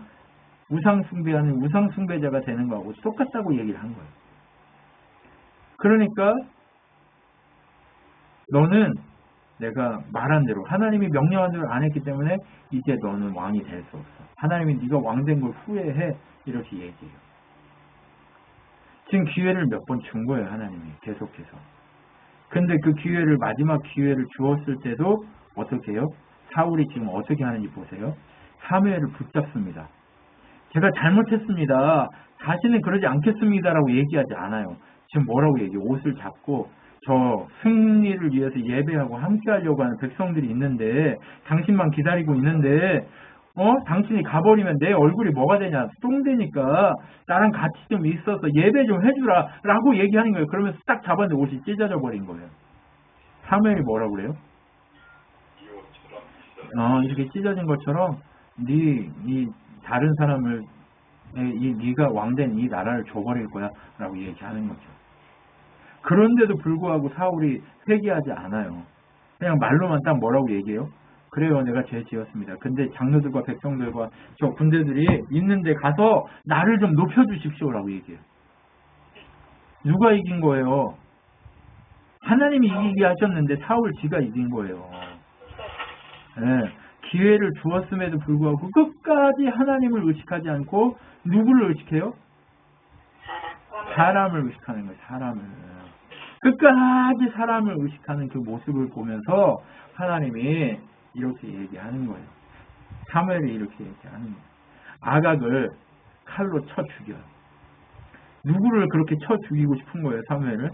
[SPEAKER 1] 우상 숭배하는 우상 숭배자가 되는 거하고 똑같다고 얘기를 한 거예요. 그러니까 너는 내가 말한 대로 하나님이 명령한 대로 안 했기 때문에 이제 너는 왕이 될 수 없어. 하나님이 네가 왕 된 걸 후회해. 이렇게 얘기해요. 지금 기회를 몇 번 준 거예요. 하나님이 계속해서. 근데 그 기회를 마지막 기회를 주었을 때도 어떻게 해요? 사울이 지금 어떻게 하는지 보세요. 사무엘을 붙잡습니다. 제가 잘못했습니다. 다시는 그러지 않겠습니다. 라고 얘기하지 않아요. 지금 뭐라고 얘기해요? 옷을 잡고 저 승리를 위해서 예배하고 함께 하려고 하는 백성들이 있는데 당신만 기다리고 있는데 당신이 가버리면 내 얼굴이 뭐가 되냐? 똥되니까 나랑 같이 좀 있어서 예배 좀 해주라 라고 얘기하는 거예요. 그러면서 딱 잡았는데 옷이 찢어져 버린 거예요. 사무엘이 뭐라고 그래요? 이렇게 찢어진 것처럼 이 다른 사람을 네가 왕된 이 나라를 줘버릴 거야 라고 얘기하는 거죠. 그런데도 불구하고 사울이 회개하지 않아요. 그냥 말로만 딱 뭐라고 얘기해요? 그래요, 내가 죄 지었습니다. 근데 장로들과 백성들과 저 군대들이 있는데 가서 나를 좀 높여주십시오라고 얘기해요. 누가 이긴 거예요? 하나님이 이기게 하셨는데 사울 지가 이긴 거예요. 네, 기회를 주었음에도 불구하고 끝까지 하나님을 의식하지 않고 누구를 의식해요? 사람을 의식하는 거예요. 사람을. 끝까지 사람을 의식하는 그 모습을 보면서 하나님이 이렇게 얘기하는 거예요. 사무엘이 이렇게 얘기하는 거예요. 아각을 칼로 쳐 죽여요. 누구를 그렇게 쳐 죽이고 싶은 거예요, 사무엘은?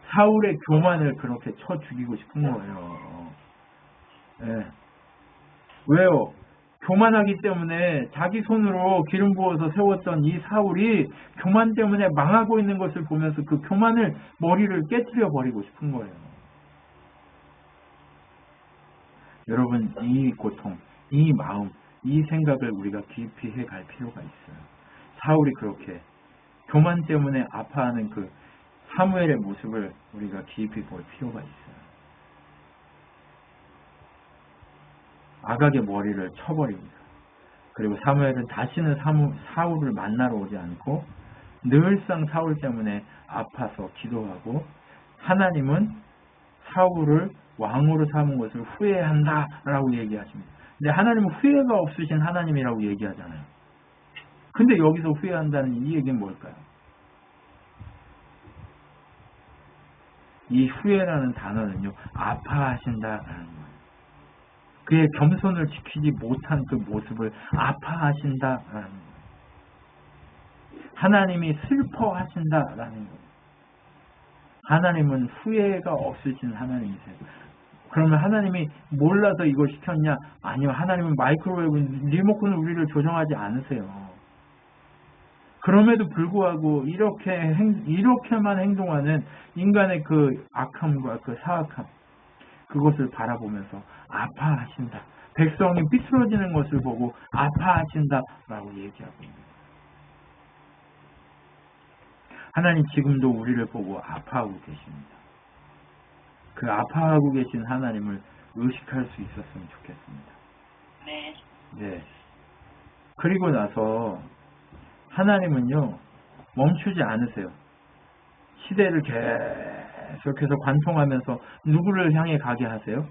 [SPEAKER 1] 사울의 교만을 그렇게 쳐 죽이고 싶은 거예요. 네. 왜요? 교만하기 때문에 자기 손으로 기름 부어서 세웠던 이 사울이 교만 때문에 망하고 있는 것을 보면서 그 교만을 머리를 깨뜨려 버리고 싶은 거예요. 여러분, 이 고통, 이 마음, 이 생각을 우리가 깊이 해갈 필요가 있어요. 사울이 그렇게 교만 때문에 아파하는 그 사무엘의 모습을 우리가 깊이 볼 필요가 있어요. 아각의 머리를 쳐버립니다. 그리고 사무엘은 다시는 사울을 만나러 오지 않고 늘상 사울 때문에 아파서 기도하고 하나님은 사울을 왕으로 삼은 것을 후회한다라고 얘기하십니다. 근데 하나님은 후회가 없으신 하나님이라고 얘기하잖아요. 근데 여기서 후회한다는 이 얘기는 뭘까요? 이 후회라는 단어는요, 아파하신다라는 거예요. 그의 겸손을 지키지 못한 그 모습을 아파하신다라는 거예요. 하나님이 슬퍼하신다라는 거예요. 하나님은 후회가 없으신 하나님이세요. 그러면 하나님이 몰라서 이걸 시켰냐? 아니요. 하나님은 마이크로웨이브 리모컨을 우리를 조정하지 않으세요. 그럼에도 불구하고 이렇게만 행동하는 인간의 그 악함과 그 사악함, 그것을 바라보면서 아파하신다. 백성이 삐뚤어지는 것을 보고 아파하신다라고 얘기하고 있습니다. 하나님 지금도 우리를 보고 아파하고 계십니다. 그 아파하고 계신 하나님을 의식할 수 있었으면 좋겠습니다. 네. 그리고 나서 하나님은요, 멈추지 않으세요. 시대를 계속해서 관통하면서 누구를 향해 가게 하세요?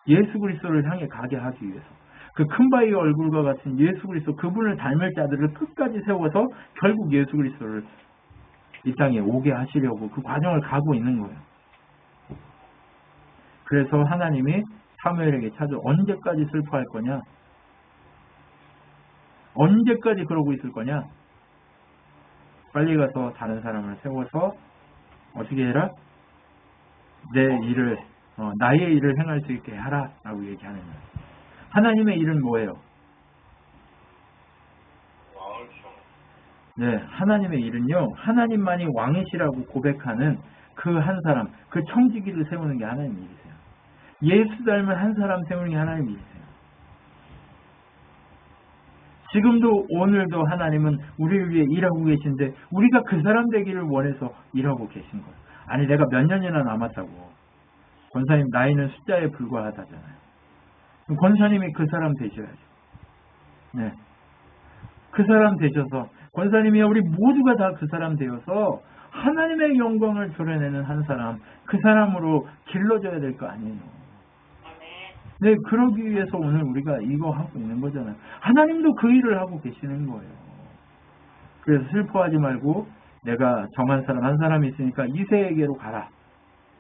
[SPEAKER 1] 예수 그리스도를 향해 가게 하기 위해서. 그 큰 바위의 얼굴과 같은 예수 그리스도, 그분을 닮을 자들을 끝까지 세워서 결국 예수 그리스도를 이 땅에 오게 하시려고 그 과정을 가고 있는 거예요. 그래서 하나님이 사무엘에게 찾아 언제까지 슬퍼할 거냐? 언제까지 그러고 있을 거냐? 빨리 가서 다른 사람을 세워서 어떻게 해라? 나의 일을 행할 수 있게 하라 라고 얘기하는 거예요. 하나님의 일은 뭐예요? 네, 하나님의 일은요, 하나님만이 왕이시라고 고백하는 그 한 사람, 그 청지기를 세우는 게 하나님 일이세요. 예수 닮은 한 사람 세우는 게 하나님 일이세요. 지금도 오늘도 하나님은 우리를 위해 일하고 계신데 우리가 그 사람 되기를 원해서 일하고 계신 거예요. 아니 내가 몇 년이나 남았다고. 권사님 나이는 숫자에 불과하다잖아요. 권사님이 그 사람 되셔야죠. 네, 그 사람 되셔서 권사님이야 우리 모두가 다 그 사람 되어서 하나님의 영광을 드러내는 한 사람, 그 사람으로 길러져야 될 거 아니에요. 네, 그러기 위해서 오늘 우리가 이거 하고 있는 거잖아요. 하나님도 그 일을 하고 계시는 거예요. 그래서 슬퍼하지 말고 내가 정한 사람 한 사람이 있으니까 이새에게로 가라.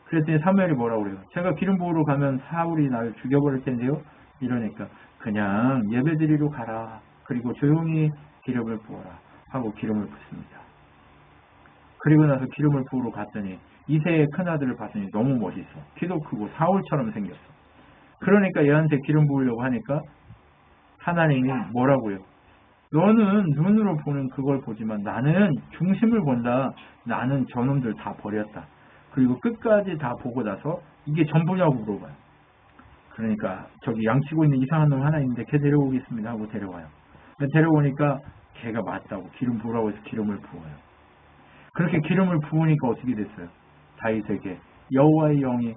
[SPEAKER 1] 그랬더니 사무엘이 뭐라고 그래요? 제가 기름 부으러 가면 사울이 나를 죽여버릴 텐데요. 이러니까 그냥 예배드리러 가라. 그리고 조용히 기름을 부어라 하고 기름을 붓습니다. 그리고 나서 기름을 부으러 갔더니 이새의 큰아들을 봤더니 너무 멋있어. 키도 크고 사울처럼 생겼어. 그러니까 얘한테 기름 부으려고 하니까 하나님이 뭐라고요? 너는 눈으로 보는 그걸 보지만 나는 중심을 본다. 나는 저놈들 다 버렸다. 그리고 끝까지 다 보고 나서 이게 전부냐고 물어봐요. 그러니까 저기 양치고 있는 이상한 놈 하나 있는데 걔 데려오겠습니다 하고 데려와요. 데려오니까 걔가 맞다고 기름 부으라고 해서 기름을 부어요. 그렇게 기름을 부으니까 어떻게 됐어요? 다윗에게 여호와의 영이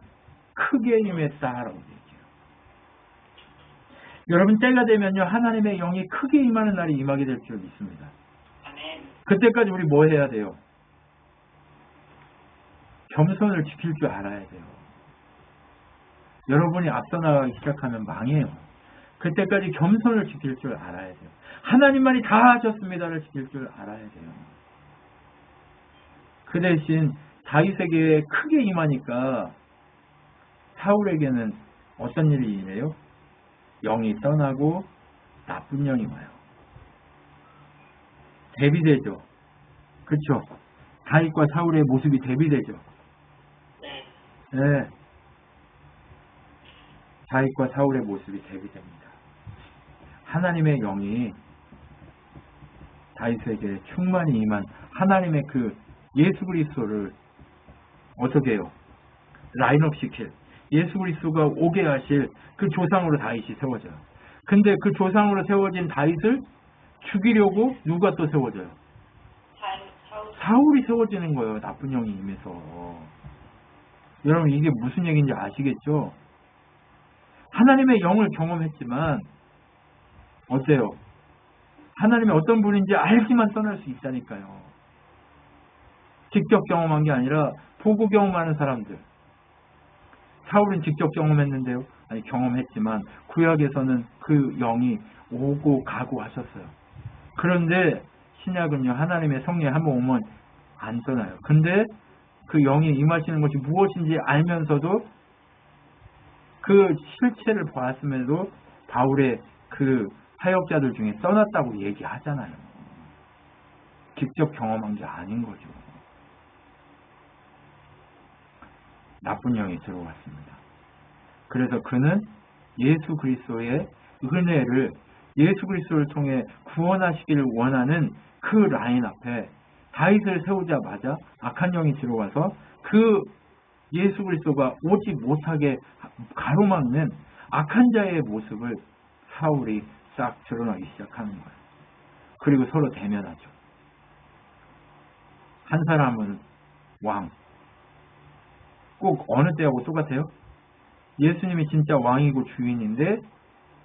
[SPEAKER 1] 크게 임했다라고 얘기해요. 여러분 때가 되면요 하나님의 영이 크게 임하는 날이 임하게 될 줄 믿습니다. 그때까지 우리 뭐 해야 돼요? 겸손을 지킬 줄 알아야 돼요. 여러분이 앞서 나가기 시작하면 망해요. 그때까지 겸손을 지킬 줄 알아야 돼요. 하나님만이 다 하셨습니다를 지킬 줄 알아야 돼요. 그 대신 다윗에게 크게 임하니까 사울에게는 어떤 일이 임해요? 영이 떠나고 나쁜 영이 와요. 대비되죠. 그렇죠? 다윗과 사울의 모습이 대비되죠. 네. 다윗과 사울의 모습이 대비됩니다. 하나님의 영이 다윗에게 충만히 임한 하나님의 그 예수 그리스도를 어떻게 해요? 라인업 시킬 예수 그리스도가 오게 하실 그 조상으로 다윗이 세워져요. 근데 그 조상으로 세워진 다윗을 죽이려고 누가 또 세워져요? 사울이 세워지는 거예요. 나쁜 영이 임해서. 여러분 이게 무슨 얘기인지 아시겠죠? 하나님의 영을 경험했지만 어때요? 하나님이 어떤 분인지 알지만 떠날 수 있다니까요. 직접 경험한 게 아니라 보고 경험하는 사람들. 사울은 직접 경험했는데요. 아니 경험했지만 구약에서는 그 영이 오고 가고 하셨어요. 그런데 신약은요. 하나님의 성령이 한번 오면 안 떠나요. 근데 그 영이 임하시는 것이 무엇인지 알면서도 그 실체를 보았음에도 바울의 그 사역자들 중에 떠났다고 얘기하잖아요. 직접 경험한 게 아닌 거죠. 나쁜 영이 들어왔습니다. 그래서 그는 예수 그리스도의 은혜를 예수 그리스도를 통해 구원하시기를 원하는 그 라인 앞에 다윗을 세우자마자 악한 영이 들어와서 그 예수 그리스도가 오지 못하게 가로막는 악한 자의 모습을 사울이 싹 드러나기 시작하는 거예요. 그리고 서로 대면하죠. 한 사람은 왕. 꼭 어느 때하고 똑같아요? 예수님이 진짜 왕이고 주인인데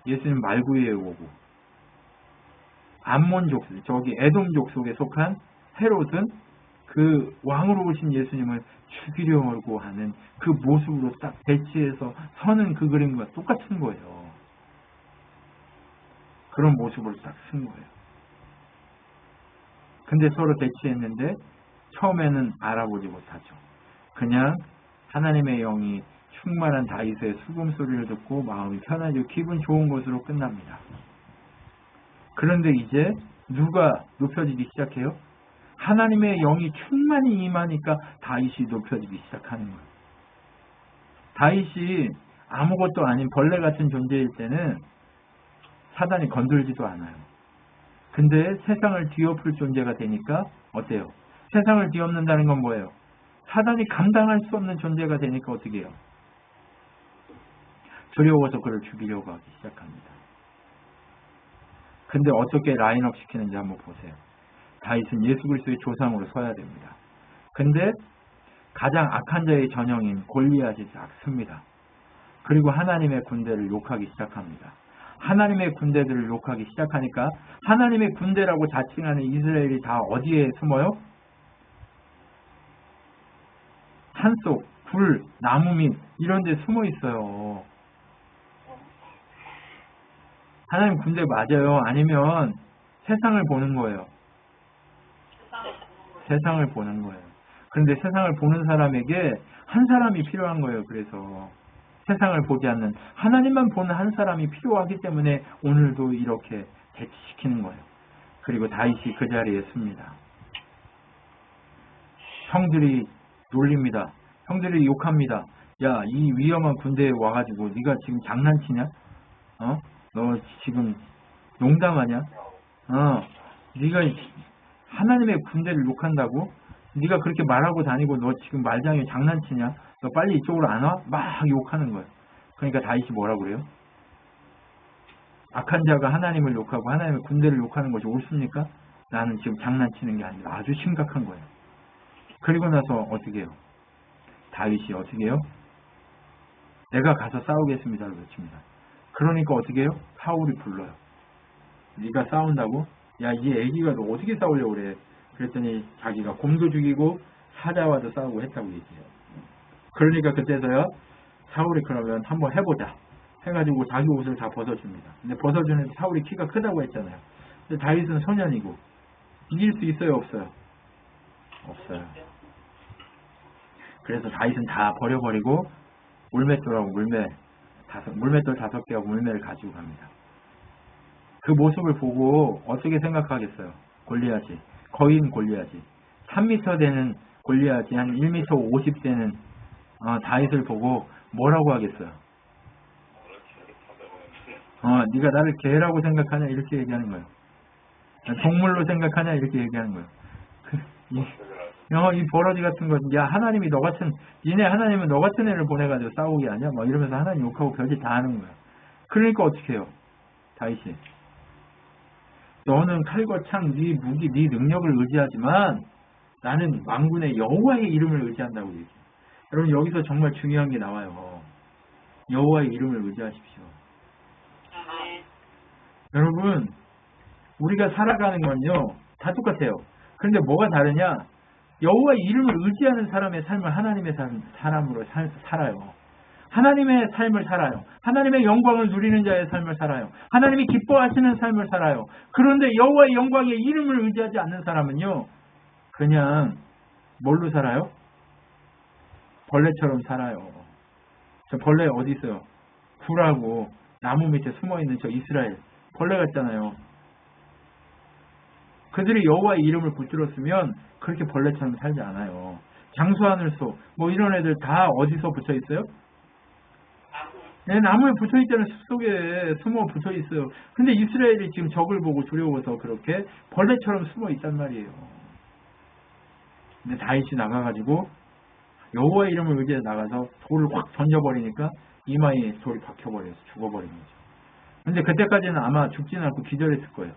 [SPEAKER 1] 예수님 말구에 오고 암몬족, 저기 에돔족 속에 속한 헤롯은 그 왕으로 오신 예수님을 죽이려고 하는 그 모습으로 딱 대치해서 서는 그 그림과 똑같은 거예요. 그런 모습으로 딱 쓴 거예요. 근데 서로 대치했는데 처음에는 알아보지 못하죠. 그냥 하나님의 영이 충만한 다윗의 수금소리를 듣고 마음이 편해지고 기분 좋은 것으로 끝납니다. 그런데 이제 누가 높여지기 시작해요? 하나님의 영이 충만히 임하니까 다윗이 높여지기 시작하는 거예요. 다윗이 아무것도 아닌 벌레 같은 존재일 때는 사단이 건들지도 않아요. 근데 세상을 뒤엎을 존재가 되니까 어때요? 세상을 뒤엎는다는 건 뭐예요? 사단이 감당할 수 없는 존재가 되니까 어떻게 해요? 두려워서 그를 죽이려고 하기 시작합니다. 근데 어떻게 라인업 시키는지 한번 보세요. 다윗은 예수 그리스도의 조상으로 서야 됩니다. 근데 가장 악한 자의 전형인 골리앗이 딱 씁니다. 그리고 하나님의 군대를 욕하기 시작합니다. 하나님의 군대들을 욕하기 시작하니까 하나님의 군대라고 자칭하는 이스라엘이 다 어디에 숨어요? 산속, 굴, 나무 밑 이런 데 숨어 있어요. 하나님 군대 맞아요? 아니면 세상을 보는 거예요? 세상을 보는 거예요. 그런데 세상을 보는 사람에게 한 사람이 필요한 거예요. 그래서 세상을 보지 않는 하나님만 보는 한 사람이 필요하기 때문에 오늘도 이렇게 대치시키는 거예요. 그리고 다윗이 그 자리에 씁니다. 형들이 놀립니다. 형들이 욕합니다. 야, 이 위험한 군대에 와가지고 네가 지금 장난치냐? 너 지금 농담하냐? 네가 하나님의 군대를 욕한다고? 네가 그렇게 말하고 다니고 너 지금 말장에 장난치냐? 너 빨리 이쪽으로 안 와? 막 욕하는 거야. 그러니까 다윗이 뭐라고 그래요? 악한 자가 하나님을 욕하고 하나님의 군대를 욕하는 것이 옳습니까? 나는 지금 장난치는 게 아니라 아주 심각한 거예요. 그리고 나서 어떻게 해요? 다윗이 어떻게 해요? 내가 가서 싸우겠습니다를 외칩니다. 그러니까 어떻게 해요? 사울이 불러요. 네가 싸운다고? 야, 이 애기가 너 어떻게 싸우려고 그래? 그랬더니 자기가 곰도 죽이고 사자와도 싸우고 했다고 얘기해요. 그러니까 그때서야 사울이 그러면 한번 해보자 해가지고 자기 옷을 다 벗어줍니다. 근데 벗어주는데 사울이 키가 크다고 했잖아요. 근데 다윗은 소년이고 이길 수 있어요, 없어요? 없어요. 그래서 다윗은 다 버려버리고 물맷돌하고 물맷돌 5개하고 물매를 가지고 갑니다. 그 모습을 보고 어떻게 생각하겠어요? 골리앗이, 거인 골리앗이 3m 되는 골리앗이 한 1m 50 되는 다윗을 보고 뭐라고 하겠어요? 네가 나를 개라고 생각하냐 이렇게 얘기하는 거예요. 동물로 생각하냐 이렇게 얘기하는 거예요. 이 버러지 같은 거, 야, 하나님이 너 같은, 니네 하나님은 너 같은 애를 보내가지고 싸우게 하냐? 막 이러면서 하나님 욕하고 별짓 다 하는 거야. 그러니까 어떻게 해요? 다윗이. 너는 칼과 창, 네 무기, 네 능력을 의지하지만 나는 만군의 여호와의 이름을 의지한다고 얘기해요. 여러분, 여기서 정말 중요한 게 나와요. 여호와의 이름을 의지하십시오. 여러분, 우리가 살아가는 건요, 다 똑같아요. 그런데 뭐가 다르냐? 여호와의 이름을 의지하는 사람의 삶을 하나님의 사람으로 살아요. 하나님의 삶을 살아요. 하나님의 영광을 누리는 자의 삶을 살아요. 하나님이 기뻐하시는 삶을 살아요. 그런데 여호와의 영광의 이름을 의지하지 않는 사람은요, 그냥 뭘로 살아요? 벌레처럼 살아요. 저 벌레 어디 있어요? 굴하고 나무 밑에 숨어있는 저 이스라엘 벌레 같잖아요. 그들이 여호와의 이름을 붙들었으면 그렇게 벌레처럼 살지 않아요. 장수하늘소 뭐 이런 애들 다 어디서 붙어 있어요? 네, 나무에 붙어 있잖아요. 숲속에 숨어 붙어 있어요. 근데 이스라엘이 지금 적을 보고 두려워서 그렇게 벌레처럼 숨어 있단 말이에요. 근데 다윗이 나가가지고 여호와의 이름을 의지해 나가서 돌을 확 던져버리니까 이마에 돌이 박혀버려서 죽어버린 거죠. 근데 그때까지는 아마 죽지는 않고 기절했을 거예요.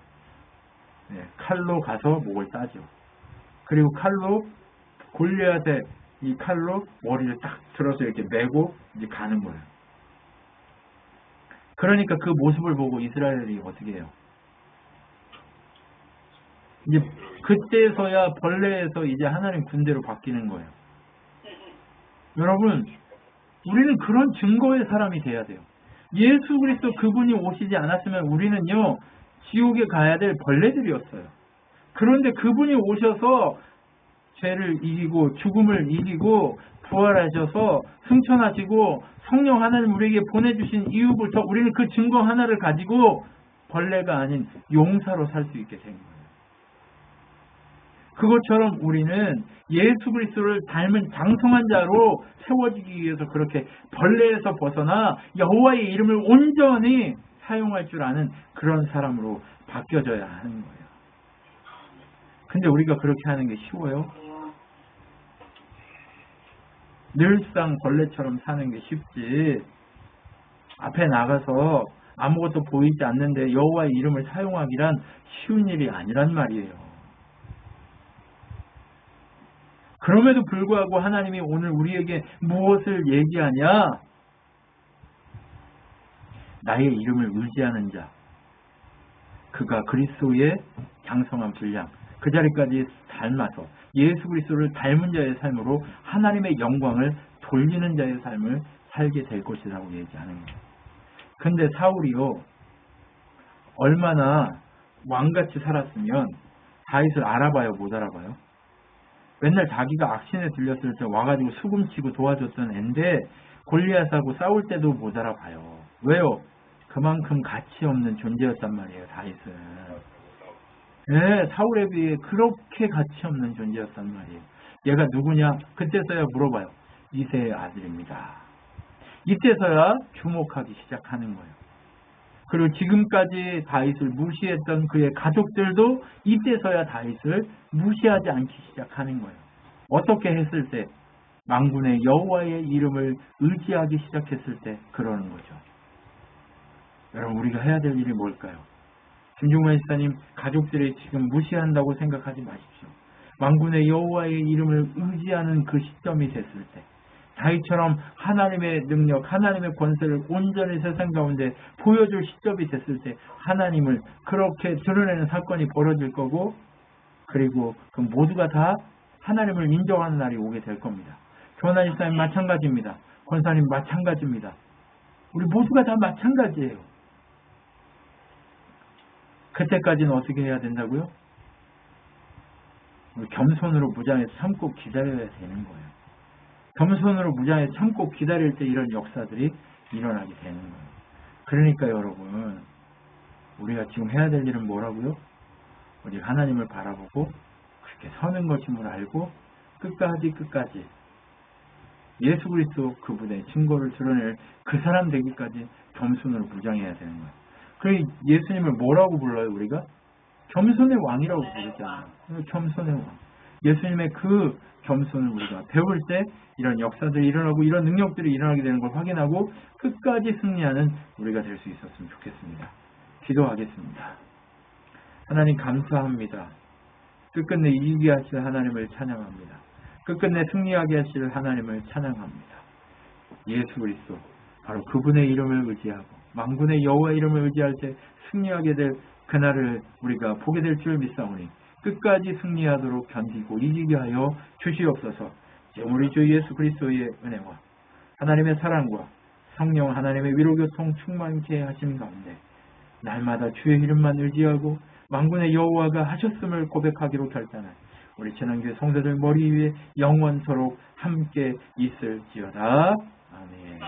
[SPEAKER 1] 네, 칼로 가서 목을 따죠. 그리고 칼로 골리앗의 이 칼로 머리를 딱 들어서 이렇게 메고 이제 가는 거예요. 그러니까 그 모습을 보고 이스라엘이 어떻게 해요? 이제 그때서야 벌레에서 이제 하나님 군대로 바뀌는 거예요. 여러분, 우리는 그런 증거의 사람이 돼야 돼요. 예수 그리스도 그분이 오시지 않았으면 우리는요, 지옥에 가야 될 벌레들이었어요. 그런데 그분이 오셔서 죄를 이기고 죽음을 이기고 부활하셔서 승천하시고 성령 하나님 우리에게 보내주신 이후부터 우리는 그 증거 하나를 가지고 벌레가 아닌 용사로 살 수 있게 된 거예요. 그것처럼 우리는 예수 그리스도를 닮은 장성한 자로 세워지기 위해서 그렇게 벌레에서 벗어나 여호와의 이름을 온전히 사용할 줄 아는 그런 사람으로 바뀌어져야 하는 거예요. 근데 우리가 그렇게 하는 게 쉬워요? 늘상 벌레처럼 사는 게 쉽지. 앞에 나가서 아무것도 보이지 않는데 여호와의 이름을 사용하기란 쉬운 일이 아니란 말이에요. 그럼에도 불구하고 하나님이 오늘 우리에게 무엇을 얘기하냐? 나의 이름을 의지하는 자, 그가 그리스도의 장성한 분량, 그 자리까지 닮아서 예수 그리스도를 닮은 자의 삶으로 하나님의 영광을 돌리는 자의 삶을 살게 될 것이라고 얘기하는 거예요. 근데 사울이요, 얼마나 왕같이 살았으면 다윗을 알아봐요, 못 알아봐요? 맨날 자기가 악신에 들렸을 때 와가지고 수금치고 도와줬던 앤데 골리앗하고 싸울 때도 못 알아봐요. 왜요? 그만큼 가치 없는 존재였단 말이에요, 다윗은. 네, 사울에 비해 그렇게 가치 없는 존재였단 말이에요. 얘가 누구냐? 그때서야 물어봐요. 이새의 아들입니다. 이때서야 주목하기 시작하는 거예요. 그리고 지금까지 다윗을 무시했던 그의 가족들도 이때서야 다윗을 무시하지 않기 시작하는 거예요. 어떻게 했을 때? 만군의 여호와의 이름을 의지하기 시작했을 때 그러는 거죠. 여러분, 우리가 해야 될 일이 뭘까요? 김중만 집사님, 가족들이 지금 무시한다고 생각하지 마십시오. 만군의 여호와의 이름을 의지하는 그 시점이 됐을 때, 다윗처럼 하나님의 능력, 하나님의 권세를 온전히 세상 가운데 보여줄 시점이 됐을 때 하나님을 그렇게 드러내는 사건이 벌어질 거고, 그리고 그 모두가 다 하나님을 인정하는 날이 오게 될 겁니다. 교환 집사님 마찬가지입니다. 권사님 마찬가지입니다. 우리 모두가 다 마찬가지예요. 그때까지는 어떻게 해야 된다고요? 우리 겸손으로 무장해서 참고 기다려야 되는 거예요. 겸손으로 무장해서 참고 기다릴 때 이런 역사들이 일어나게 되는 거예요. 그러니까 여러분, 우리가 지금 해야 될 일은 뭐라고요? 우리 하나님을 바라보고 그렇게 서는 것임을 알고 끝까지 예수 그리스도 그분의 증거를 드러낼 그 사람 되기까지 겸손으로 무장해야 되는 거예요. 그래, 예수님을 뭐라고 불러요, 우리가? 겸손의 왕이라고 부르잖아요. 겸손의 왕. 예수님의 그 겸손을 우리가 배울 때 이런 역사들이 일어나고 이런 능력들이 일어나게 되는 걸 확인하고 끝까지 승리하는 우리가 될 수 있었으면 좋겠습니다. 기도하겠습니다. 하나님 감사합니다. 끝끝내 이기게 하실 하나님을 찬양합니다. 끝끝내 승리하게 하실 하나님을 찬양합니다. 예수 그리스도 바로 그분의 이름을 의지하고 만군의 여호와의 이름을 의지할 때 승리하게 될 그날을 우리가 보게 될 줄 믿사오니 끝까지 승리하도록 견디고 이기게 하여 주시옵소서. 우리 주 예수 그리스도의 은혜와 하나님의 사랑과 성령 하나님의 위로교통 충만케 하신 가운데 날마다 주의 이름만 의지하고 만군의 여호와가 하셨음을 고백하기로 결단한 우리 천안교회 성도들 머리 위에 영원토록 함께 있을지어다. 아멘.